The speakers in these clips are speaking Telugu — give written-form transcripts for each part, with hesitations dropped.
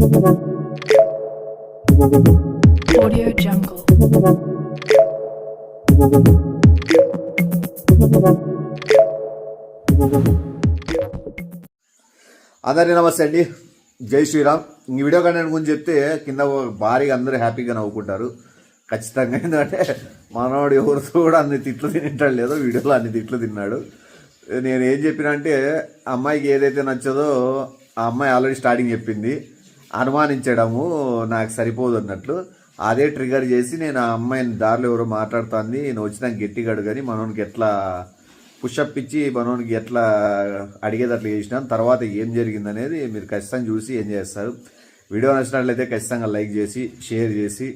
Audio Jungle. అందరికీ నమస్తే అండి, జై శ్రీరామ్. ఈ వీడియో కంటెంట్ గురించి చెప్తే కింద భారీగా అందరూ హ్యాపీగా నవ్వుకుంటారు ఖచ్చితంగా. ఎందుకంటే మనవాడు ఎవరితో కూడా అన్ని తిట్లు తింటాడు లేదో వీడియోలో అన్ని తిట్లు తిన్నాడు. నేను ఏం చెప్పినా అంటే అమ్మాయికి ఏదైతే నచ్చదో ఆ అమ్మాయి ఆల్రెడీ స్టార్టింగ్ చెప్పింది, అనుమానించడము నాకు సరిపోదు అన్నట్లు. అదే ట్రిగర్ చేసి నేను ఆ అమ్మాయిని దారిలో ఎవరో మాట్లాడుతుంది, నేను వచ్చినాక గట్టిగా అడుగని మనోనికి ఎట్లా పుషప్ ఇచ్చి మనోనికి ఎట్లా అడిగేది అట్లా చేసినాను. తర్వాత ఏం జరిగిందనేది మీరు ఖచ్చితంగా చూసి ఏం చేస్తారు. వీడియో నచ్చినట్లయితే ఖచ్చితంగా లైక్ చేసి షేర్ చేసి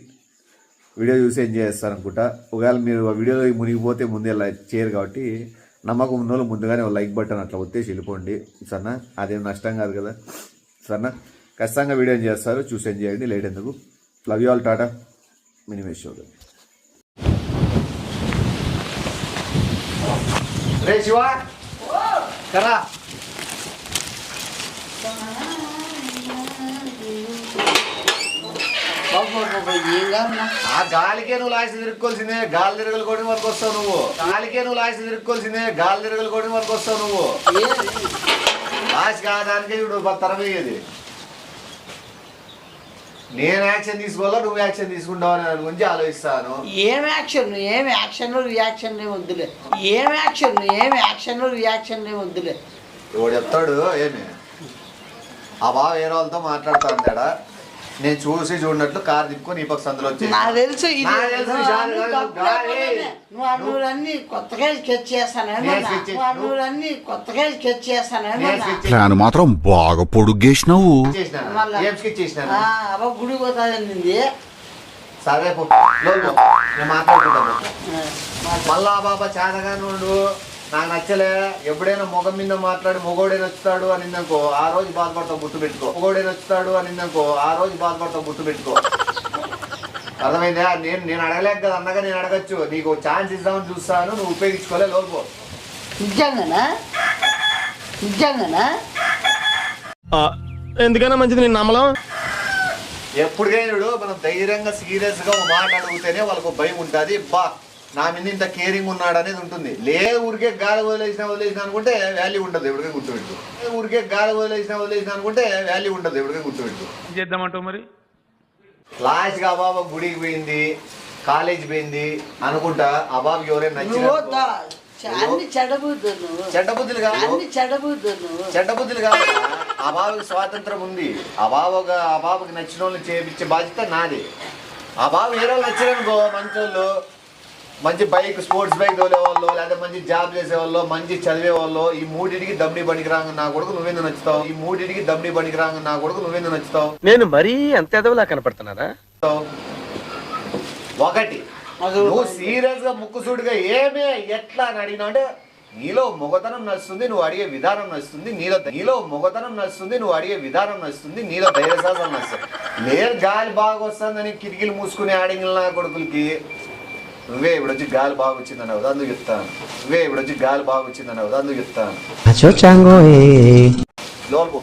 వీడియో చూసి ఎంజాయ్ చేస్తారు అనుకుంటా. ఒకవేళ మీరు వీడియోలో మునిగిపోతే ముందే లైక్ చేయరు కాబట్టి నమ్మకం ఉన్న వాళ్ళు ముందుగానే లైక్ బటన్ అట్లా ఒత్తేసి వెళ్ళిపోండి సరేనా. అదేం నష్టం కాదు కదా సరేనా. ఖచ్చితంగా వీడియో ఏం చేస్తారు, చూసి ఎంజాయ్ చేయండి. లేట్ ఎందుకు. లవ్ యూ ఆల్, టాటా, మినిమేష్ షో. రే శివ కరా ఆ గాలికే నువ్వు లాస్ట్ తిరుక్కోవాల్సిందే, గాలి తిరగలు కొడి వరకు వస్తావు నువ్వు. గాలికే నువ్వు లాస్ట్ తిరుక్కోవాల్సిందే, గాలి తిరగలు కొడి వరకు వస్తావు నువ్వు. లాస్ట్ కాదానికే ఇప్పుడు తరమయ్యేది. నేను యాక్షన్ తీసుకోవాలా నువ్వు యాక్షన్ తీసుకుంటావు అని దాని గురించి ఆలోచిస్తాను. ఏం యాక్షన్ రియాక్షన్ వద్దులే. ఏం యాక్షన్ రియాక్షన్ వద్దులే. ఎవడు చెప్తాడు ఏమి ఆ బావ వేరే వాళ్ళతో మాట్లాడుతా ఉంటాడా. నేను చూసి చూడనట్లు కారు తిప్పుకొని ఈ పక్క సందులో వచ్చి నాకు తెలుసు నువ్వు అన్ని కొత్తగా స్కెచ్ చేస్తాను మాత్రం బాగా పొడుగేసినావు. గుడి పోతాది. సరే నేను మాట్లాడుకుంటాను. మళ్ళా బాబా చాదగా నుండు నాకు నచ్చలే. ఎప్పుడైనా మొగం మీద మాట్లాడి మొగోడే నచ్చుతాడు అని ఇందనుకో ఆ రోజు బాధపడతావు, గుర్తు పెట్టుకో. మొగోడే నచ్చుతాడు అని ఇందనుకో ఆ రోజు బాధపడతావు, గుర్తు పెట్టుకో. అర్థమైందా? నేను అడగలేక కదా అన్నగా నేను అడగచ్చు. నీకు ఛాన్స్ ఇద్దామని చూస్తాను, నువ్వు ఉపయోగించుకోలే. లోపో నిజంగానా ఎందుకైనా మంచిది నేను నమ్మలం. ఎప్పుడుకైనా మనం ధైర్యంగా సీరియస్ గా ఒక మాట అడిగితేనే వాళ్ళకు భయం ఉంటుంది. బా నా మీద ఇంత కేరింగ్ ఉన్నాడు అనేది ఉంటుంది. లేదు ఊరికే గాలి వదిలేసిన అనుకుంటే వాల్యూ ఉండదు, ఎవరికే గుర్తుపెట్టు. ఊరికే గాలి వదిలేసిన అనుకుంటే వాల్యూ ఉండదు, ఎవరికే గుర్తుపెట్టు. చేద్దామంటావు మరి. లాస్ట్ గా అబాబా గుడికి పోయింది, కాలేజ్ పోయింది అనుకుంటా. అబాబు ఎవరైనా నచ్చిన చెడ్డబుద్ధులు కాదు. అబాబుకి స్వాతంత్రం ఉంది. అబాబుకి నచ్చిన వాళ్ళని చేపించే బాధ్యత నాది. అబాబు వేరే వాళ్ళు నచ్చారనుకో, మంచి వాళ్ళు, మంచి బైక్ స్పోర్ట్స్ బైక్ తోలేవాళ్ళు, లేదా మంచి జాబ్ చేసేవాళ్ళు, మంచి చదివేవాళ్ళు, ఈ మూడింటికి దమ్డి బండికి రాంగ నా కొడుకు నువ్వేందుకు నచ్చుతావు. ఈ మూడింటికి దమ్డి బండికి రాంగ నా కొడుకు నువ్వేందుకు నచ్చుతావు. నేను మరీ అంత ఎదవలా కనపడుతున్నారా? ఒకటి నువ్వు సీరియస్ గా ముక్కుసూడిగా ఏమే ఎట్లా అని అడిగినా అంటే నీలో మొగతనం నచ్చుతుంది, నువ్వు అడిగే విధానం నచ్చుతుంది. నీలో మొగతనం నచ్చుతుంది, నువ్వు అడిగే విధానం నచ్చుతుంది. నీలో ధైర్యసాహసం నచ్చుతుంది. లేదు గాలి బాగా వస్తుందని కిటికీలు మూసుకుని ఆడింగిన నా కొడుకులకి నువ్వే ఇప్పుడు వచ్చి గాలి బాగా వచ్చిందని అవుదా అందుకు చెప్తాను. లోపు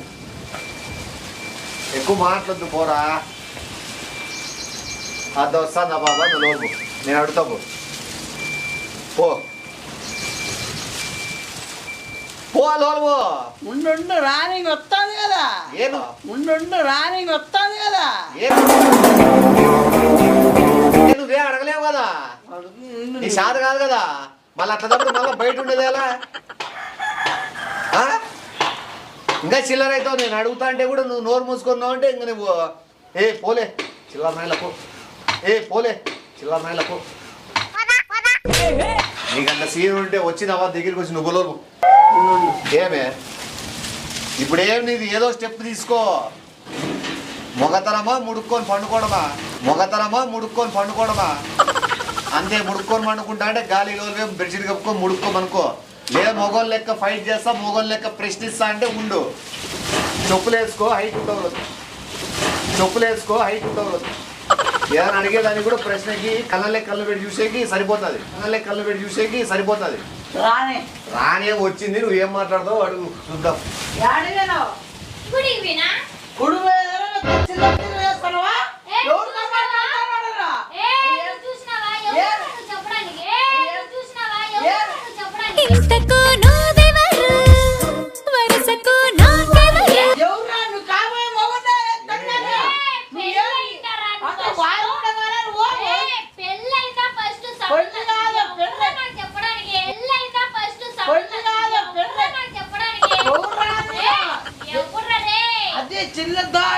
ఎక్కువ మాట్లాడద్దు పోరా. అది వస్తాను బాబా, నువ్వు లోపు నేను అడుగుతా పో లోపు. ఉండు రానింగ్ వస్తాను కదా. ఉండు రానింగ్ వస్తాను కదా. నువ్వే అడగలేవు కదా, నీ సాధ కాదు కదా. మళ్ళీ అట్లా తప్పుడు మళ్ళీ బయట ఉండేది ఎలా? ఇంకా చిల్లర అవుతావు. నేను అడుగుతా అంటే కూడా నువ్వు నోరు మూసుకున్నావు అంటే ఇంక నువ్వు పోలే చిల్లర నాయలకు, పోలే చిల్లర నాయలకు. నీకంత సీన్ ఉంటే వచ్చిందవా దగ్గరికి వచ్చి నువ్వు లోపు ఏమే. ఇప్పుడు ఏం నీది ఏదో స్టెప్ తీసుకో. మొగతనమా ముడుక్కొని పండుకోవడమా అంతే. ముడుక్కొని పండుకుంటా అంటే గాలి రోజు బెడ్షీట్ కప్పుకొని ముడుక్కోమనుకో. లేదా మొగోళ్ళు లెక్క ఫైట్ చేస్తా, మొగోళ్ళు లెక్క ప్రశ్నిస్తా అంటే ఉండు. చెప్పులు వేసుకో, హైట్ ఉండవు. ఏదైనా అడిగేదానికి కూడా ప్రశ్నకి కళ్ళ కళ్ళు పెట్టి చూసేకి సరిపోతుంది. రానే వచ్చింది, నువ్వేం మాట్లాడతావు అడుగు చూద్దాం.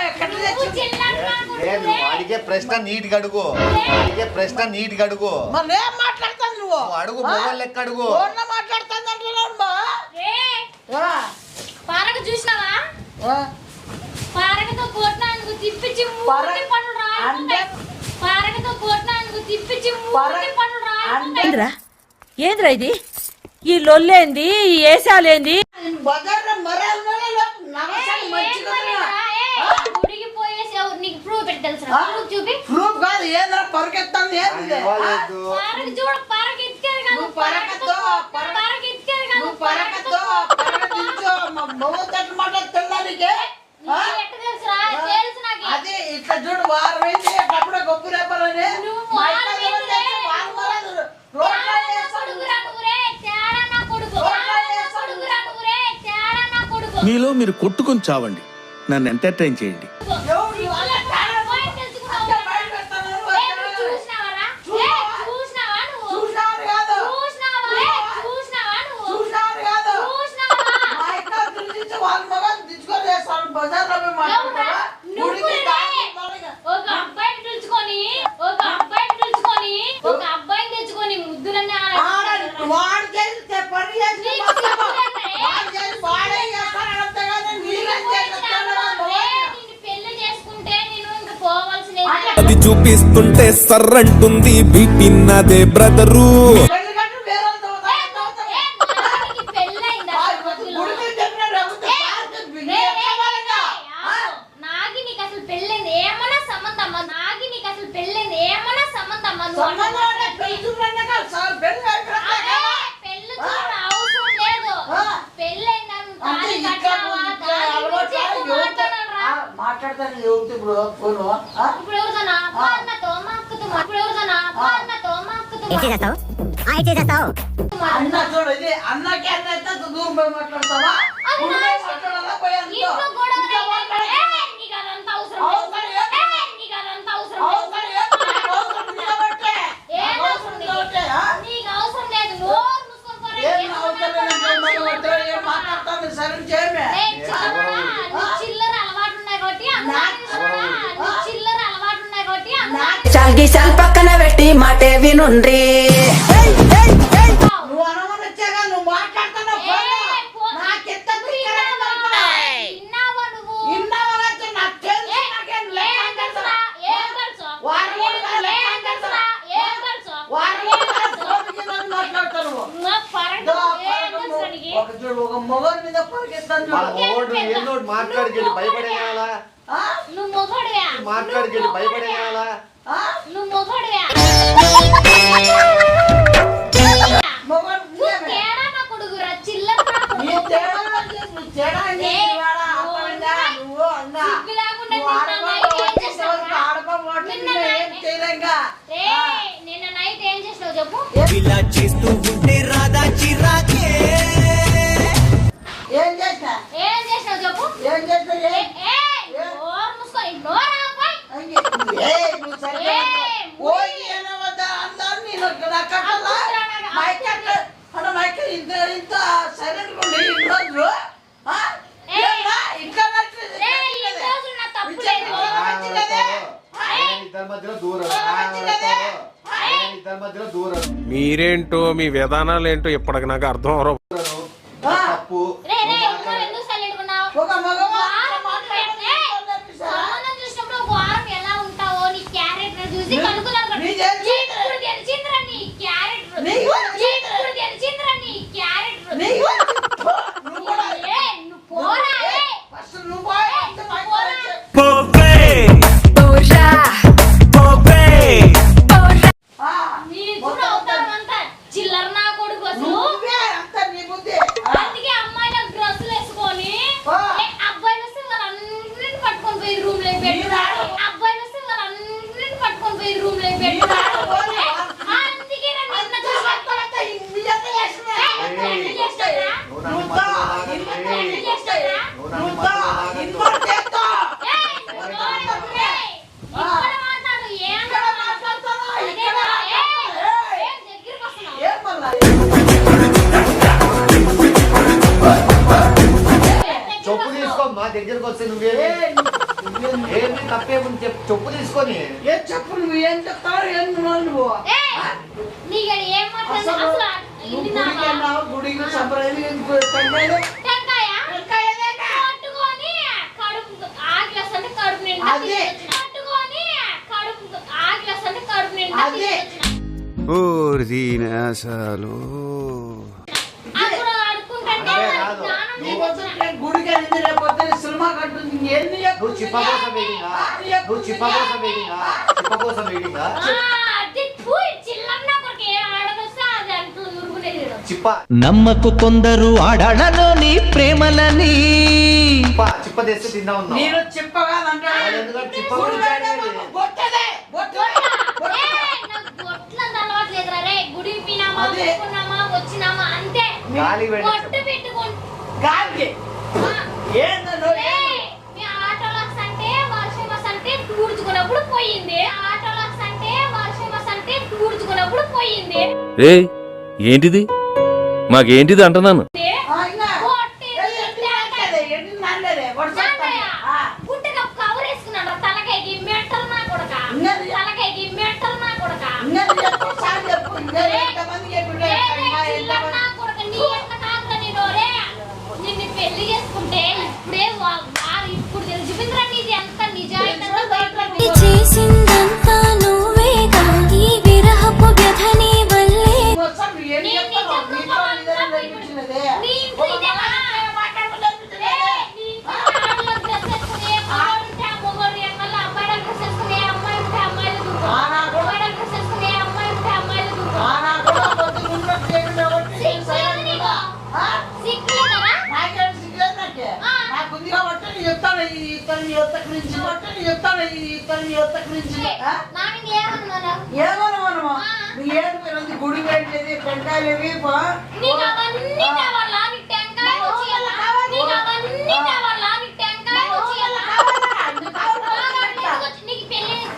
ఎక్కడ నువ్వు తెచ్చింది? చిల్లర నా లేదు కొడుకువే. అడిగే ప్రశ్న నీట్గా అడుగు అడుగు మరి ఏం మాట్లాడతాను నువ్వు? నువ్వు అడుగు మొబైల్ లెక్క అడుగు ఫోన్లో మాట్లాడతాను అంటున్నావు బా. ఏయ్, ఆ, పారక చూసినావా? ఆ. పారకతో కొట్టినందుకు తిప్పించి పార- మూడు పనులు రాసుకుంటాయి. పారకతో కొట్టినందుకు తిప్పించి మూడు పార- పనులు రాసుకుంటాయి. ఏంద్రా ఏంద్రా ఇది ఈ లొల్లేంది ఈ ఏసాలేంది బజార్లో మరాలు నమస్కారం మంచిగా గుడికి పోయేసి ఎవరు నీకు ప్రూఫ్ పెట్టి తెలుసా? ప్రూఫ్ చూపి. ప్రూఫ్ కాదు ఏదో పరకెత్తాను ఏంది? ఇవ్వలేదు. పారక చూడు, పారక ఇచ్చారు కాదు. నువ్వు పరకతో, పారక ఇచ్చారు కాదు. నువ్వు పరకతో పరకతించు మొగ తట్టు మాట తెల్లానికి నీకు ఎట్ట తెలుసురా? తెలుసు నాకు. అది ఇట్లా చూడు వారం అయింది అప్పుడే గొప్ప రేపరని నువ్వు వారం అయిందిలే. తేడా నా కొడుకురా నువ్వురే, తేడా నా కొడుకు. తేడా నా కొడుకురా నువ్వురే, తేడా నా కొడుకు. మీలో మీరు కొట్టుకొని చావండి, నన్ను ఎంటర్టైన్ చేయండి. పాయింట్ తెలుసుకున్నావు కదా? ఏ, నువ్వు చూసినావారా? ఏ, చూసినావా నువ్వు? చూసినావా? ఏ, చూసినావా నువ్వు? చూసినావా? ఎవరా? నువ్వురే. ఒక అబ్బాయిని పిలుచుకొని ఒక అబ్బాయిని తెచ్చుకొని ముద్దులన్నీ పెళ్లి చేసుకుంటే నేను ఇంకా పోవాల్సిన అది చూపిస్తుంటే సర్రంటుంది బీపీ నాదే బ్రదరు. నాగి నీకు అసలు పెళ్ళైంది ఏమన్నా సంబంధమ్మా? నాగి నీకు అసలు పెళ్ళైంది ఏమన్నా సంబంధమ్మా? పెళ్లి చూడ అవసరం లేదు. పెళ్ళైందని తాళి కట్టావా? తాళి ఇచ్చేసి మాట్లాడాలిరా. మాట్లాడతాను ఎవరితో ఇప్పుడు ఫోను ఇప్పుడు ఎవరిదోనా? మా అన్నతో, మా అక్కతో ఇప్పుడు ఎవరిదోనా? మా అన్నతో, మా అక్కతో అన్న చూడు ఇది అన్నకి అన్న అయితే దూరం పోయి మాట్లాడతావా? అది ఊరు నా పోయి ఇష్టం. మాట్లాడాలా? పోయి అనుకో. ఇంట్లో గొడవ ఇంట్లో మాట్లాడు. నీకు అదంతా అవసరం అవసరం లేదు. లేదు. నీకు అదంతా అవసరం అవసరం లేదు. లేదు. అవసరం ఉంది కాబట్టే. ఏం అవసరం అవసరం ఉంది కాబట్టే, నీకు? ఆ? నీకు అవసరం లేదు. నోరు మూసుకొని పోరా. ఏం ఏం అవసరం లేదంటే మనం వద్దు, ఏం మాట్లాడతాను సరే చేయమే. ఏయ్, చిల్లర, నీ చిల్లర అలవాటు ఉన్నాయి కాబట్టి అందరికీ ఇష్టమా? నీ చిల్లర అలవాటు ఉన్నాయి కాబట్టి అందరికీ చాల్కి చాల్ పక్కన పెట్టి మాటే వినుండ్రి ఇష్టం. నువ్వు అనుమతి వచ్చాక నువ్వు మాట్లాడుతున్నావు ఫోను. నాకెంత తిక్కరేమో. విన్నావా నువ్వు? ఇన్నావా వచ్చి నాకు తెలుసు, నాకేం ఏం లేక తెలుసురా? ఏం తెలుసు? వారం రోజులు ఏం తెలుసురా? ఏం తెలుసు? వారం రోజులు ఫోన్ మీద మాట్లాడతాను నువ్వు. నువ్వు పరంగా దో, ఏం తెలుసురా నీకు? ఒక చూడు ఒక మొగోని మీద పరిగెత్తాను మా చూడు. ఓడు ఏందో మాట్లాడికెళ్ళి భయపడేయాలా ఆ? నువ్వు మొగోడివా? మాట్లాడికెళ్ళి భయపడేయాలా ఆ? నువ్వు మొగోడివా? మొగోడు నువ్వు నీవేమే. తేడా నా కొడుకురా, చిల్లర నా నీ కొడుకు. తేడా వచ్చేసి నువ్వు తేడా అని ఇవాళ అప్పటిదా నువ్వు అన్నా. సిగ్గు లేకుండా నువ్వు నిన్న నైట్ ఏం చేసావురా? ఆడపోవట్లేదు, నిన్న నిన్ను ఏం నైట్ చేయలేంగా. ఏయ్, నిన్న నైట్ ఏం చేసినావు చెప్పు? ఇలా చేస్తూ ఉంటే రాదా చిరాకే. ఏం చేసినా? ఏం చేసినావు చెప్పు? ఏం చేసినా? ఏయ్, నోరు మూసుకొని నోరు ఆపై. నువ్వు సరిగ్గా పోయి ఏనవద్దా అందరూ నేను కట్టాలా మైక్ అక్కడ మైక్ ఇంత ఇంత సైలెంట్ ఉండి ఇన్ని రోజులు ఆ? ఏంరా? ఇట్లా నడిచేది, ఇట్లా ఏయ్, ఈ నడిచేది. రోజు నా తప్పు ఇట్లా లేదు. నడిచేది. ఇద్దరి మధ్యలో దూరం ఇద్దరి మధ్యలో దూరం మీరేంటో మీ విధానాలు ఏంటో ఇప్పటికి నాకు అర్థం అవరు. ఆ? తప్పు రే, నువ్వు ఎందుకు silent గా ఉన్నావు? ఒక మగవాడు వారం మాట్లాడడం ఏయ్, నేర్పిస్తారా? సంబంధం చూసినప్పుడు ఒక వారం ఎలా ఉంటావో నీ క్యారెక్టర్ చూసి కనుక్కున్నాను. నీ తెలిసిందే. ఇప్పుడు తెలిసిందిరా నీ క్యారెక్టర్. నీకు ఇప్పుడు తెలిసిందిరా నీ క్యారెక్టర్. నీకు నువ్వు కూడా ఏయ్, నువ్వు పోరా. ఏయ్, ఫస్ట్ నువ్వు పోయి అంత మైక్ పోరా. వచ్చే. ఆ, నీ కూడా అవుతావు అంతా చిల్లర నా కొడుకు అసలు. నువ్వే అంత నీ బుద్ధి. అందుకే అమ్మాయిలకు డ్రెస్సులు వేసుకొని ఆ. అబ్బాయిలు వస్తే వాళ్ళందరిని పట్టుకొని పోయి రూమ్ లో పెట్టి ఈనాడు. అబ్బాయిలు వస్తే వాళ్ళందరిని పట్టుకొని పోయి రూమ్ లో పెట్టి ఈనాడు పోనీ. అందుకే నన్ను అంత ఇంత చూసి అంత ఇమ్మీడియట్ చేసినా. పెళ్లి చేస్తారా? నువ్వు నన్ను నువ్వుతో మధ్యలో ఇన్వెస్ట్ లాగకు. చేస్తారా? నువ్వు నన్ను నువ్వుతో మధ్యలో ఇన్వెస్ట్ చేస్తా. ఏయ్, నువ్వు నోరు ఏయ్, ఇక్కడ మాట్లాడు. ఏం ఇక్కడ మాట్లాడతావా? ఇక్కడ ఏయ్, ఏయ్. ఏం దగ్గరికి వస్తున్నావు? ఏం మళ్ళా? చెప్పు తీసుకో మా దగ్గరకు వస్తే నువ్వే ఏయ్, ఏంది తప్పేముంది చెప్పు తీసుకొని ఏం చెప్పు, నువ్వు ఏం చెప్తావు, ఏం నువ్వు నీకు ఏం మాట్లాడు అసలు అసలు నువ్వు ఇంటి గుడికి వెళ్ళావు, గుడికి సంప్రదాయం టెంకాయలు పట్టుకొని కడుపు ఆగిలస్ అంటే కడుపు నిండా అదే. పట్టుకొని కడుపు ఆగిలస్ అంటే కడుపు నిండా అదే. అప్పుడు అడుక్కుంటుంటే అదే కాదు. జ్ఞానం నీ లేకొచ్చిన పొద్దున నేను గుడికి వెళ్ళింది, రేపు పొద్దున సినిమా కట్టుంది, ఎన్ని నువ్వు చిప్ప కోసం వెయిటింగా నువ్వు చిప్ప కోసం వెయిటింగా చిప్ప కోసం వెయిటింగా అది పూయి చిల్లన్న కొరకు ఏ ఆడదొస్తే అది అంటూ ఉరుగునేది చిప్ప నమ్మకు కొందరు ఆడాడలోని ప్రేమలని చిప్ప తెస్తే తిందా ఉన్నావు నేను చెప్పగానంటే ఎందుకంటే చిప్ప గుడి గురించి వెళ్ళాము, అడిగేది. బొట్టదే, బొట్టదే. గుడి పినామా అదే. కొనుక్కున్నామా వచ్చినామా అంతే గాలికి వెళ్ళి పొట్టు పెట్టుకుంటా గాలికి ఏందో మీ ఆటోలక్స్ అంటే వర్షం వస్తుంటే తూడ్చుకున్నప్పుడు పోయింది ఆటోలక్స్ అంటే వర్షం వస్తుంటే తూడ్చుకున్నప్పుడు పోయింది ఏయ్ ఏంటిది మాకేంటిది అంటున్నాను గుట్టగా కవర్ వేసుకున్నాడు తలకాయకి మెంటల్ నా కొడక తలకాయకి మెంటల్ నా కొడక నిన్ను పెళ్లి చేసుకుంటే ఇప్పుడే వారు ఇప్పుడు తెలిసిపోయిందిరా నీది ఎంత నిజాయితీ చేసిందంతా నువ్వేగా ఈ విరహపు వ్యధని వల్లే గుడి పెట్టేది టెంకాయలు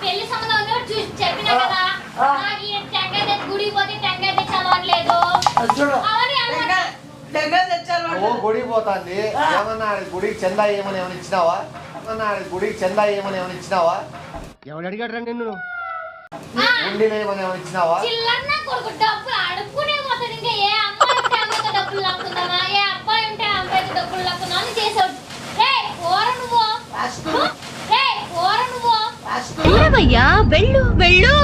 పెళ్లి సంబంధం చెప్పినా కదా గుడికి పోతే టెంకాయ తెచ్చావట్లేదు చూడు అవన్నీ అన్నమాట. టెంకాయ తెచ్చారు ఓ గుడికి పోతాంది ఏమన్నా ఆడి గుడికి చందా ఏమని ఏమైనా ఇచ్చినావా ఏమన్నా ఆడి గుడికి చందా ఏమని ఏమైనా ఇచ్చినావా ఎవడు అడిగాడు నిన్ను ఉండిలో ఏమని ఏమైనా ఇచ్చినావా చిల్లన్న కొడుకు డబ్బులు అడుక్కునే పోతాడు ఇంకా ఏ అమ్మాయి ఉంటే అమ్మాయితో డబ్బులు లాక్కుందామా ఏ అబ్బాయి ఉంటే అబ్బాయితో డబ్బులు లాక్కుందామా అని చేసాడు రే పోర నువ్వు రే పోర నువ్వు ఏమయ్యా వెళ్ళు వెళ్ళు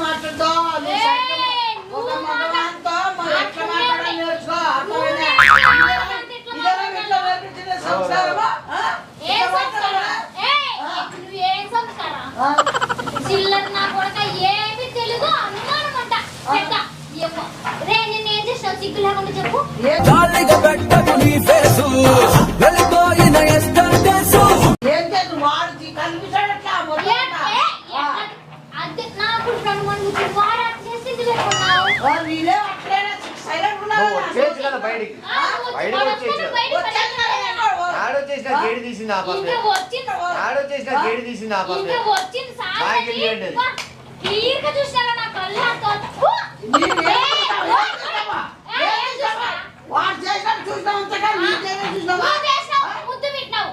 మాట్లాడుతావు చిల్లర నా కొడక ఏమి తెలుగు అనుమానం అంట పెట్ట ఏమో రే నిన్న ఏం చేసినావు సిగ్గు లేకుండా చెప్పు అది నాకు రెండు మంది వాడు అట్లా చేసింది పెట్టుకున్నావు నువ్వు వచ్చేసి కదా బయటికి బయటకు వచ్చేసి ఆడొచ్చేసిన గేడి తీసింది ఆ ఇంకా పక్క వచ్చింది ఆడొచ్చేసిన గేడి తీసింది ఆ పక్క ఇంకా వచ్చింది నాకు తెలియండి అది. క్లియర్ గా చూసినారా నా కళ్ళతో వాడు చేసిన చూసినావు ముద్దు పెట్టినావు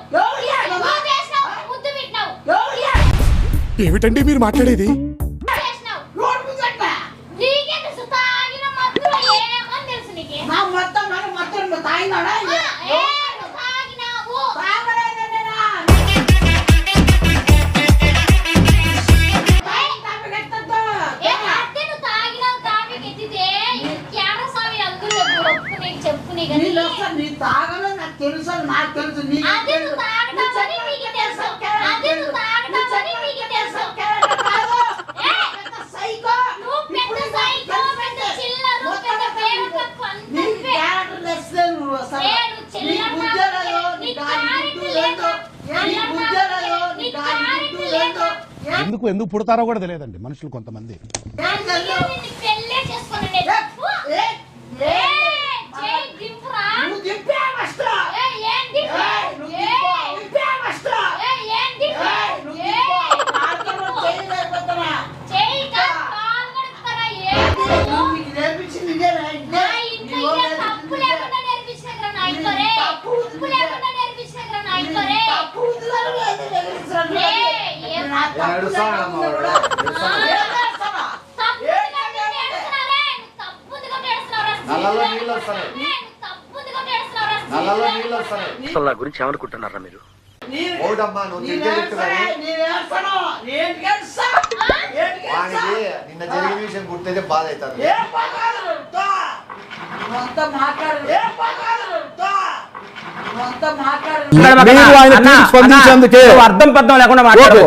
ముద్దు పెట్టినావు ఏమిటండి మీరు మాట్లాడేది చేసినావు నీకే తెలుసు తాగిన మత్తులో ఏమని తెలుసు నీకే మొత్తం తాగినాడా ఏ నువ్వు తాగినావు ఏ అత్తే నువ్వు తాగినావు తాగి ఎత్తితే క్యాడ స్వామి అందరూ ఒప్పు నీకు చెప్పు నీ కానీ నీ తాగలో నాకు తెలుసు నీకు అదే నువ్వు తాగటమని నీకు తెలుసు అదే నువ్వు తాగటమని నీకు తెలుసు ఏ సైకో నువ్వు పెద్ద సైకో పెద్ద చిల్లరు పెద్ద పేరుతో నీ కొంత క్యారెక్టర్ లెస్సే నువ్వు అసలు ఏ నువ్వు నీ చిల్లర బుద్ధరలో నీ నీకు గాలి గుడ్డు ఏంటో నీ బుద్ధరలో నీ గాలి గుడ్డు ఏంటో ఎందుకు పుడతారో కూడా తెలియదండి మనుషులు కొంతమంది పెళ్ళే చేసుకున్నాను నువ్వు దింపే ఫస్ట్ ఏం దింపు? నువ్వు ఏ, దింపే ఫస్ట్ ఏం దింపు? నువ్వు ఏ, దింపు ఆడతాను చేయలేకపోతున్నా చేయి కాదు, కాలు కడుక్కోరా, ఏం దింపు? నువ్వు నీకు నేర్పించింది ఇదేనా? నా ఇంట్లో ఇదే తప్పు లేకుండా నేర్పించిన కదా నా ఇంట్లో రే. తప్పు లేకుండా నేర్పించిన కదా నా ఇంట్లో రే. తప్పు ఉందిరా నువ్వు. నేను ఏడుస్తానమ్మా వాడు. నల్లలో నీళ్ళు వస్తున్నాయి. నల్లలో నీళ్ళు వస్తున్నాయి. నా గురించి ఏమనుకుంటున్నారా మీరు? ఓడమ్మా నువ్వు తిరిగే చెప్తున్నాయి. వానికి నిన్న జరిగిన విషయం గుర్తయితే బాధ అవుతుంది. స్పందించేందుకే అర్థం పర్థం లేకుండా మాట్లాడు.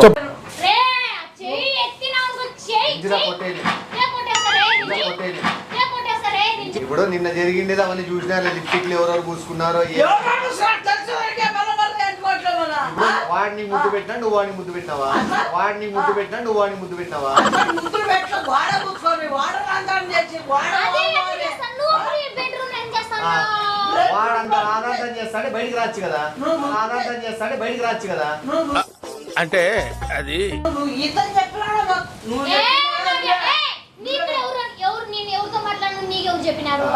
ఇప్పుడు నిన్న జరిగింది అవన్నీ చూసినారు. లిప్స్టిక్లు ఎవరెవరు పూసుకున్నారో వాడిని ముద్దు పెట్టినా నువ్వు వాడిని ముద్దు పెట్టినావా? వాడిని ముద్దు పెట్టినా నువ్వు వాడిని ముద్దు పెట్టినావా? వాడంత ఆనందం చేస్తాడే బయటికి రాచ్చు కదా. ఆనందం చేస్తాడే బయటికి రాచ్చు కదా. అంటే అది చెప్పినారు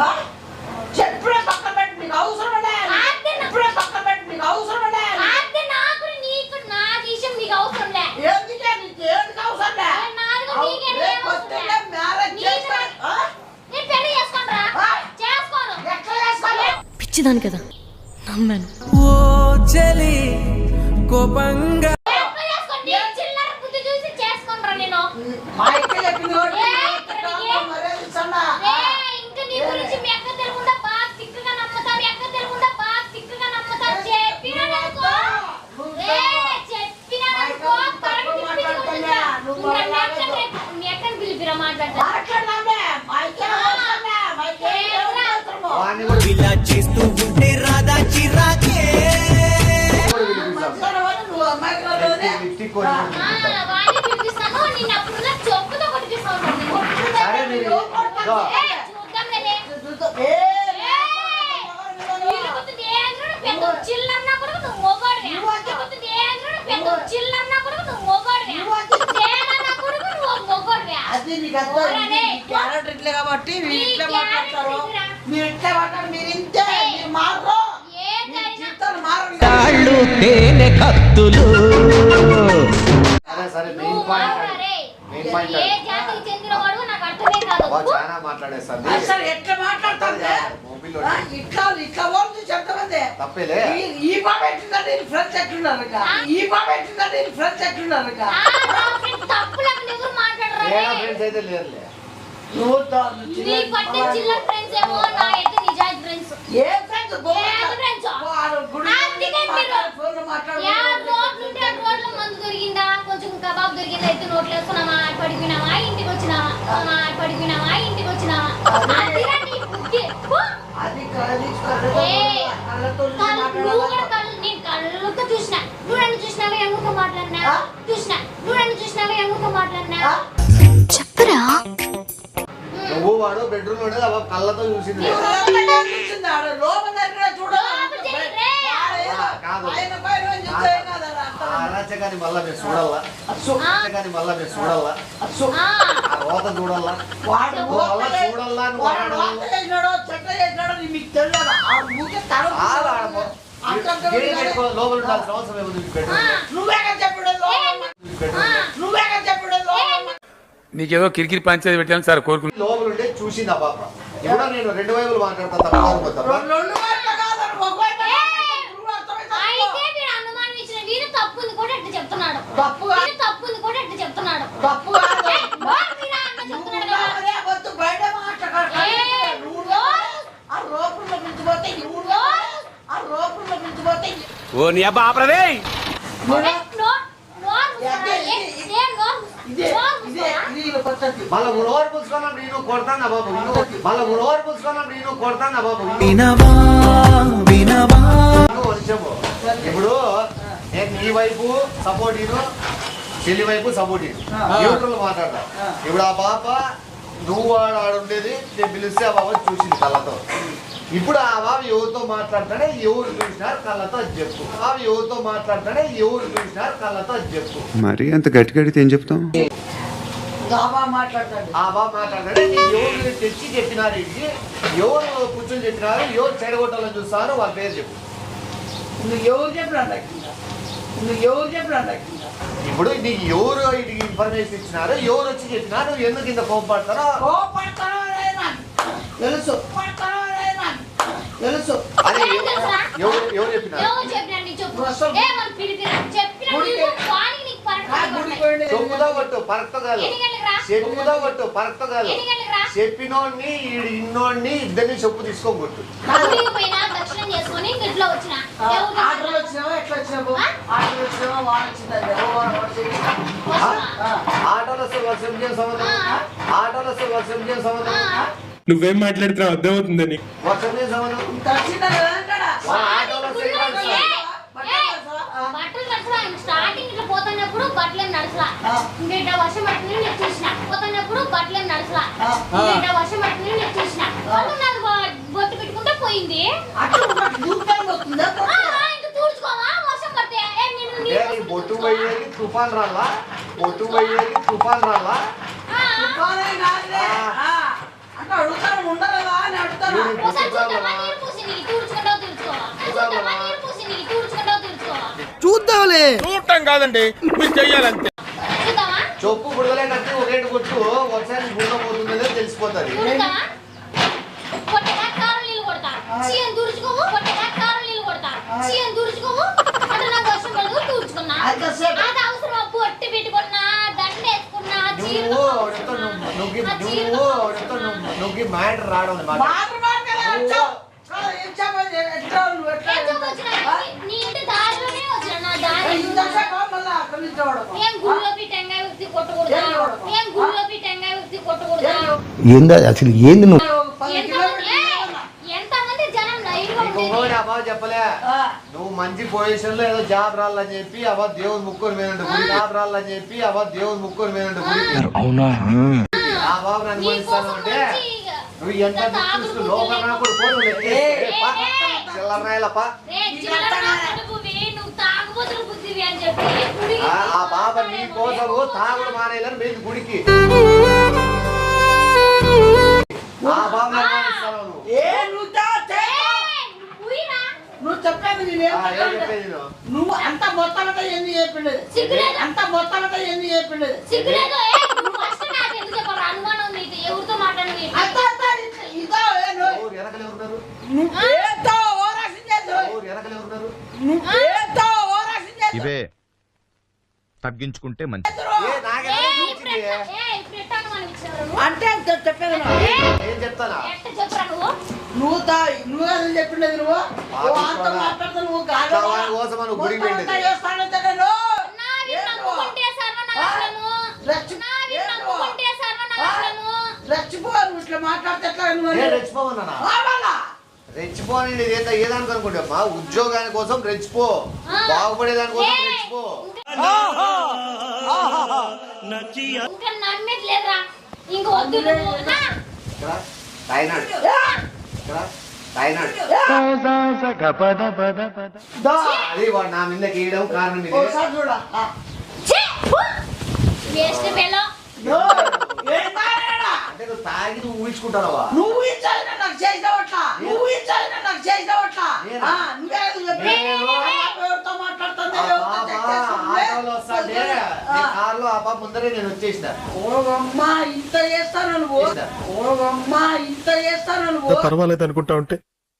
చెప్పే పక్కన పెట్టి నీకు అవసరం చెప్పే పక్కన పెట్టి నీకు అవసరం నాకు నీకు నా విషయం నీకు అవసరం లే. ఎందుకే నీకు ఎందుకు అవసరం నేను పెళ్లి చేసుకుంటా చేసుకోను. పిచ్చిదాని కదా నమ్మాను. చిల్లర బుద్ధి చూసి చేసుకుంటా నేను. మా ఇంట్లో చెప్పింది ఇంకా నీ గురించి మీ అక్క తెలుగుండా బాగా తిక్కుగా నమ్ముతా. మీ అక్క తెలుగుండా బాగా తిక్కుగా నమ్ముతా. చెప్పినాననుకో మీ అక్కని పిలిపిరా మాట్లాడతా. ఇలా చేస్తూ ఉంటే రాదా చిరాకే. లిప్స్టిక్ వాడిని పిలిపిస్తాను. నిన్న అప్పుడు చెప్పుతో కొట్టిస్తాను. చిల్లన్నా కూడా నువ్వు మొగాడివే. పెద్ద చిల్లన్నా కూడా నువ్వు మొగాడివే. తేనన్నా కూడా నువ్వు మొగాడివే. అది నీకు క్యారెక్టర్ ఇట్లే కాబట్టి మీరు ఇట్లా మాట్లాడతారు. మీరు ఇట్లా మాట్లాడు. మీరు ఇంతే మీరు మారరు. జీవితాలు మారరు. కాళ్ళు తేనె కత్తులు. సరే నువ్వు మారరే. ఏ జాతికి చెందినవాడు నాకు అర్థమే కాదు. చాలా మాట్లాడేస్తాను. అసలు ఎట్లా మాట్లాడతారు? ఇట్లా ఇట్లా వాళ్ళు చెప్తామంటే తప్పేలే. ఈ బాబు ఎట్లుందండి ఫ్రెండ్స్ ఎట్లున్నారు? ఈ బాబు ఎట్లుందండి ఫ్రెండ్స్ ఎట్లున్నారు? తప్పులకు ఎవరు మాట్లాడరా? ఫ్రెండ్స్ అయితే లేదులే. నీ పట్టే చిల్లర ఫ్రెండ్స్ ఏమో, నా అయితే నిజాయితీ ఫ్రెండ్స్. ఏ ఫ్రెండ్స్? రోడ్ల మందు దొరికిందా, కొంచెం కబాబ్ దొరికిందా, ఎత్తి నోట్లు వేసుకున్నామా, పడిపోయినామా, ఇంటికి వచ్చినామా, పడిపోయినామా, ఇంటికి వచ్చినామా. అదిరా నీ బుద్ధి. నేను కళ్ళతో చూసిన. నువ్వు నన్ను చూసినాక ఎవరితో మాట్లాడినా చూసినా. నువ్వు నన్ను చూసినాక ఎవరితో మాట్లాడినా చెప్పరా? నువ్వు వాడు బెడ్రూమ్ లో ఉండేది కళ్ళతో చూసింది. అరాచకాన్ని మళ్ళా మీరు చూడాలా. అరాచకాన్ని మళ్ళా మీరు చూడాలా. ఆ రోత చూడాలా. చూడాలా. లోపల ఉండాల్సిన అవసరం ఏముంది? నీకేదో కిరికిరి పంచేది పెట్టాను సార్ కోరుకుంటున్నా. లోపల ఉంటే చూసింది ఆ పాప. ఇప్పుడు నేను రెండు వైపులు మాట్లాడతాను. తప్ప అయితే మీరు అనుమానం ఇచ్చిన వీరు తప్పుంది కూడా ఎట్లా చెప్తున్నాడు. తప్పుంది కూడా ఎట్లా చెప్తున్నాడు. ఓ నీ అబ్బా ఆపరదే. మళ్ళీ ఉడవరు పుచ్చుకున్నాం నేను కొడతాను బాబు. మళ్ళీ ఉడవరు పుచ్చుకున్నాం నేను కొడతాను బాబు. వర్షము ఇప్పుడు నేను నీ వైపు సపోర్ట్ చెల్లి వైపు సపోర్ట్ న్యూట్రల్ మాట్లాడతా. ఇప్పుడు ఆ పాప నువ్వు ఆడుండేది నేను పిలిస్తే ఆ బాబు చూసింది కళ్ళతో. ఇప్పుడు ఆ బాబు ఎవరితో మాట్లాడతాడే ఎవరు చూసినారు కళ్ళతో అది చెప్పు. ఆ బాబు ఎవరితో మాట్లాడతాడే ఎవరు చూసినారు కళ్ళతో అది చెప్పు. మరి అంత గట్టి గడితే ఏం చెప్తాం? ఆ బాబు మాట్లాడతాడే ఎవరు తెచ్చి చెప్పినారు, ఇంటికి ఎవరు కూర్చొని చెప్పినారు, ఎవరు చెడగొట్టాలని చూస్తారు వాళ్ళ పేరు చెప్పు. ఎవరు చెప్పినారు? నువ్వు ఎవరు చెప్పినా నాకు ఇంకా. ఇప్పుడు నీకు ఎవరు ఇది ఇన్ఫర్మేషన్ ఇచ్చినారు, ఎవరు వచ్చి చెప్పినారు, నువ్వు ఎందుకు ఇంత కోపడతారో కోపడతానో లేదో నాకు తెలుసు. పడతానో లేదో నాకు తెలుసు. అది ఏం తెలుసా? ఎవరు చెప్పినారు? ఎవరు చెప్పినా నీకు చెప్పు. అసలు- ఏ మన పిలిపిరా చెప్పిన గుడికి- నీకు వాడికి నీకు పరక ఆ గుడికి పోయిండే చెప్పుదా కొట్టు పరక్తో కాదు, ఎన్ని గంటలకు రా? చెప్పుదా కొట్టు పరక్తో కాదు, ఎన్ని గంటలకు రా? చెప్పినోడిని ఇన్నోడిని ఇద్దరిని చెప్పు తీసుకొని కొట్టు. గుడికి పోయినా దర్శనం చేసుకొని ఇంట్లో వచ్చిన ఎవరు ఆటలు వచ్చినావా ఎట్లా వచ్చినావు? ఆటలు వచ్చినావా వాడు వచ్చిందండి ఆటోలో వస్తే వర్షం చేయం సంబంధం, ఆటోలో వస్తే వర్షం చేయం సంబంధం, నువ్వేం మాట్లాడుతున్నావు అర్థమవుతుంది నీకు. వర్షం చేయం సంబంధం. ఆటోలో వస్తే నడుస్తా. బట్టలు నడుచురా స్టార్టింగ్ ఇట్లా పోతున్నప్పుడు బట్టలేం నడుచురా ఇంకా వర్షం పడుతుంది నేను చూసిన పోతున్నప్పుడు బట్టలేం నడుచురా ఇంకా వర్షం పడుతుంది నేను చూసిన వాళ్ళు నాకు బొట్టు పెట్టుకుంటే పోయింది ఇంకా తూడ్చుకోవా వర్షం పడితే ఏ నిన్ను ఏ, నీ బొట్టు పోయేది తుఫాన్ రాలా, బొట్టు పోయేది తుఫాన్ రాలా. అంటే అడుగుతాను ఉండదా అని అడుగుతాను. ఒకసారి చూద్దామా నీరు పూసి నీకు తూడ్చుకుంటావు తూడ్చుకోవా చూద్దామా నీరు పూసి నీకు తూడ్చుకుంటావు తూడ్చుకోవా చూద్దాంలే. చూడటం కాదండి మీరు చెయ్యాలంతే. చూద్దామా చొప్పు బుడగలేటట్టు ఒకటి కొట్టు, ఒకసారి గుండ పోతుందనే తెలిసిపోతుంది. చూద్దామా కొట్టగా కారు నీళ్ళు కొడతా చీయం తుడుచుకోవు కొట్టగా కారు నీళ్ళు కొడతా చీయం తుడుచుకోవు అంటే నాకు వర్షం పడదు తూడ్చుకున్నా అది అవసరం బొట్టు పెట్టుకున్నా దండ వేసుకున్నా చీర నువ్వు మ్యాటర్ రావడం మాట. మాత్రం మాట్లాడే వచ్చావు. ఏం చెప్పాలి? ఎట్లా నువ్వు ఎట్లా నీ ఇంటి దారిలోనే వచ్చిన నా దారి ఇంతసేపు మళ్ళీ అక్కడి నుంచి రావడం. ఏం గుళ్ళోకి టెంగాయ వ్యక్తి కొట్టకూడదా ఏం గుళ్ళోకి టెంగాయ వ్యక్తి కొట్టకూడదా ఏందా అసలు ఏంది నువ్వు? 10 కిలోమీటర్లు ఎంతమంది జనం లైన్గా నీకు ఉండేది ఒకటి అబ్బా చెప్పలే, నువ్వు మంచి పొజిషన్ లో ఏదో జాబ్ రాలని చెప్పి అబ్బా దేవుని ముక్కుని మీద గుడి జాబ్ రాలని చెప్పి అబ్బా దేవుని ముక్కుని మీద గుడి అవునా? ఆ బాబు నన్ను అనుమానిస్తాను అంటే నువ్వు ఎంత నికృష్టు లోకం కూడా పోను చిల్లరనాయలప్ప. నువ్వు తాగుబోతులు బుద్ధివి అని చెప్పి గుడికి ఆ బాబా నీ కోసము తాగుడు మానేయాలని వెళ్ళి గుడికి ఆ బాబు అనుమానిస్తాను నువ్వు. నువ్వు పోయినా నువ్వు చెప్పేది ఏం నేనేం చెప్పేది నువ్వు? నువ్వు అంత మొత్తంగా ఎందుకు చెప్పిండేది? సిగ్గులేదు. అంత మొత్తంగా ఎందుకు చెప్పిండేది? సిగ్గులేదు నువ్వు ఫస్ట్ నాకు ఎందుకు చెప్పారు అనుమానం నీకు ఎవరితో మాట్లాడి అంత ఇదో ఊరు వెనకలు ఎవరున్నారు? నువ్వేంతో ఓరాక్షన్ చేస్తావు. ఊరు వెనకలు ఎవరున్నారు? నువ్వేంతో ఓరాక్షన్ చేస్తావు. ఇవే తగ్గించుకుంటే మంచి. ఏ నాకెలా చూపించింది? ఇప్పుడు ఎట్లా అనుమానం ఇచ్చినారు నువ్వు? అంటే చెప్పేది నువ్వు. ఏం చెప్తానా? ఎట్ట చెప్పరా నువ్వు నువ్వు నువ్వు అసలు చెప్పిండేది నువ్వు అంత మాట్లాడుతూ నువ్వు కాదు వాడి కోసం నువ్వు గుడికి వెళ్ళేది. చేస్తానంటే నేను నావి నమ్ముకుంటే సర్వనాశనము నావి నమ్ముకుంటే సర్వనాశనము రెచ్చిపో నువ్వు ఇట్లా మాట్లాడితే ఎట్లా నువ్వు ఏ రెచ్చిపోమన్నానా? రెచ్చిపో అనేది ఏదానికి అనుకుంటా మా ఉద్యోగాని కోసం రెచ్చిపో, బాగుపడేదాని కోసం రెచ్చిపో. ఇంకా నమ్మేది లేదురా ఇంక వద్దు నువ్వు ఇక్కడ తాయినాడు, ఇక్కడ తాయినాడు. అది వాడు నా మీద గీయడం కారణం ఇది. ఒకసారి చూడ వేస్ట్ బెలో అంటే నువ్వు తాగి నువ్వు ఊహించుకుంటావా? నువ్వు ఇచ్చాయినా నాకు చేసినవట్లా నువ్వు ఇచ్చాయినా నాకు చేసినవట్లా నేనా? నువ్వే ఎవరితో మాట్లాడుతుంది ఆటోలో వస్తాంటే నీ కార్లో ఆ పాప ముందరే నేను వచ్చేసిన. ఓగమ్మా ఇంత చేస్తాను నువ్వు ఓగమ్మా ఇంత చేస్తాను నువ్వు పర్వాలేదు అనుకుంటా ఉంటే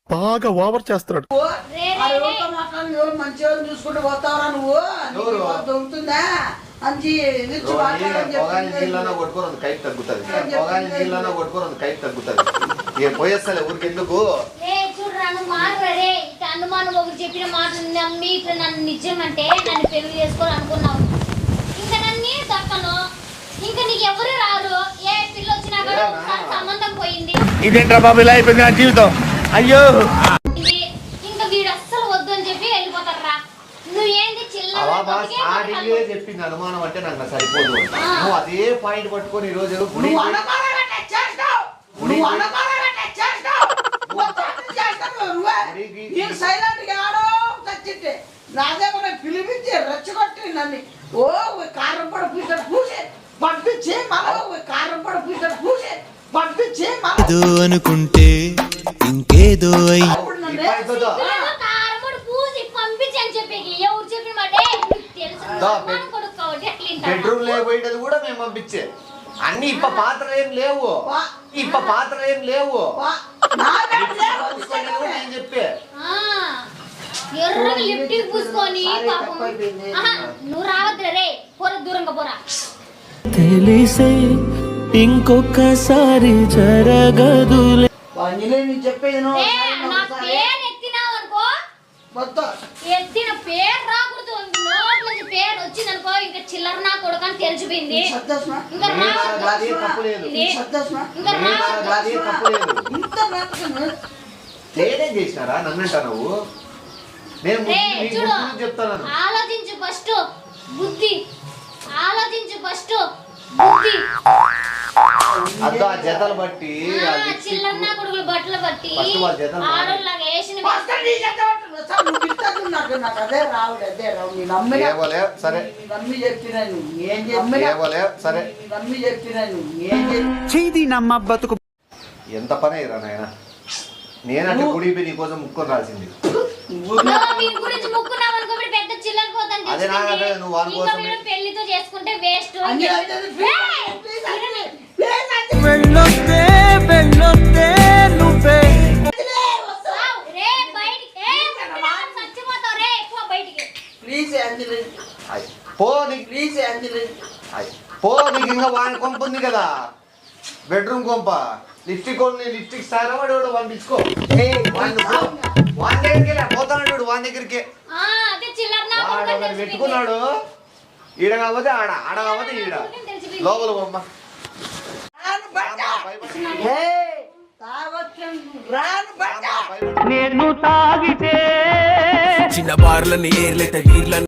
బాగా ఓవర్ చేస్తున్నాడు. ఎవరితో మాట్లాడి ఎవరు మంచిగా చూసుకుంటూ పోతావరా నువ్వు ఎవరు? దొరుకుతుందా మంచి రిచ్ మాట్లాడని పొగాని చెప్పి నీళ్ళలో కొట్టుకోరు కైపు తగ్గుతుంది, పొగాని నీళ్ళలో కొట్టుకోరు కైపు తగ్గుతుంది. ఏ పోయేస్తాలే ఊరికి ఎందుకు? చూడరా నువ్వు మాట్లాడే ఇక అనుమానం ఒకరు చెప్పిన మాటలు నమ్మి ఇట్లా నన్ను నిజం అంటే నన్ను పెళ్లి చేసుకోవాలనుకున్నావు ఇంకా నన్ను దక్కను ఇంకా నీకు ఎవరు రారు ఏ పిల్ల వచ్చినా కూడా ఒకసారి సంబంధం పోయింది ఇదేంట్రా బాబు ఇలా అయిపోయింది నా జీవితం. అయ్యో ఇంకా వీడు అస్సలు వద్దు అని చెప్పి వెళ్ళిపోతారా నువ్వు ఏంది అవా స్టార్టింగ్ చెప్పింది అనుమానం అంటే నాకు సరిపోదు. నువ్వు అదే పాయింట్ పట్టుకొని ఈ రోజు గుడి నువ్వు అనమానగానే చేస్తావు నువ్వు అనమానగానే చేస్తావు మొత్తం చేస్తావు నువ్వే నేను సైలెంట్ గా ఆడో చచ్చిట్టే నాదేమో పిలిపించి రెచ్చగొట్టి నన్ను ఓ కారం కూడా పూసాడు పూసే పంపించి మళ్ళీ కారం కూడా పూసాడు పూసే పంపించి మళ్ళీ అనుకుంటే ఇంకేదో అప్పుడు నన్ను కారముడు పూసి పంపించి అని చెప్పి ఎవరు చెప్పిన మాట కొడుకు కాబట్టి అట్లా వింటాడు. బెడ్రూమ్ లేకపోయేది కూడా మేము పంపించే అన్ని పాత్రలు ఏం లేవు పాత్రలు ఏం లేవు చూసుకునేది కూడా నేను చెప్పే ఎర్రగా లిప్టిక్ పూసుకొని పాపం. ఆహా, నువ్వు రావద్దురా రే, పోరా దూరంగా పోరా. తెలిసే ఇంకొకసారి జరగదులే. నేను చెప్పేది నువ్వు ఏ, నా పేరు ఎత్తినావు అనుకో, మొత్తం ఎత్తిన పేరు రాకూడదు, నోట్ల నుంచి పేరు వచ్చింది అనుకో, ఇంకా చిల్లర నా కొడుకు అని తెలిసిపోయింది. సత్యస్మా ఇంకా రావద్దు. అదే తప్పు లేదు ఇది. సత్యస్మా ఇంకా రావద్దు. అదే తప్పు లేదు ఇంత నాటకం నేనేం చేసినారా నన్నంటా నువ్వు నేను రే, చూడు, చెప్తాను ఆలోచించు ఫస్ట్, బుద్ధి ఆలోచించు ఫస్ట్, బుద్ధి. అద్దా జతలు బట్టి ఆ, చిల్లర నా కొడుకులు బట్టలు బట్టి ఫస్ట్ వాళ్ళ జతలు మారి. ఆడోళ్ళగా వేసిన నాకు అదే రావుడు అదే రావు నీ నమ్మిన ఏవోలే సరే నమ్మి చెప్పినాను ఏం చెప్పినా ఏవోలే సరే నమ్మి చెప్పినాను ఏం చెప్పి చేది నమ్మ బతుకు. ఎంత పని అయ్యారా నాయన నేనంటే గుడిపి నీ కోసం ముక్కొని రాసింది వీరి గురించి ముక్కున్నావు అనుకో, వీడు పెద్ద చిల్లర పోతాను అదే నాకు అదే, నువ్వు వాని కోసం పెళ్లితో చేసుకుంటే వేస్ట్. అన్ని అయితే వెళ్ళొద్దే వెళ్ళొద్దే నువ్వే. చచ్చిపోతావు రే, ఎక్కువ బయటికి. ప్లీజ్ అంజలి అయ్, పో నీకు ప్లీజ్ అంజలి అయ్, పో నీకు ఇంకా వాని కొంప ఉంది కదా బెడ్రూమ్ కొంప లిప్స్టిక్ స్థాయిలో వాడు పంపించుకో వాని దగ్గరికి వెళ్ళా పోతాడు వాని దగ్గరికి ఆ, అదే చిల్లర నా వాడు కొడుకు అని ఒకటి తెలిసిపోయింది. పెట్టుకున్నాడు ఈడ కాకపోతే ఆడ కాకపోతే ఈడ లోపల బొమ్మ రాను బట్ట హే తాగొచ్చు రాను బట్ట నేను తాగితే చిన్న బార్లని ఏర్లెట వీర్లని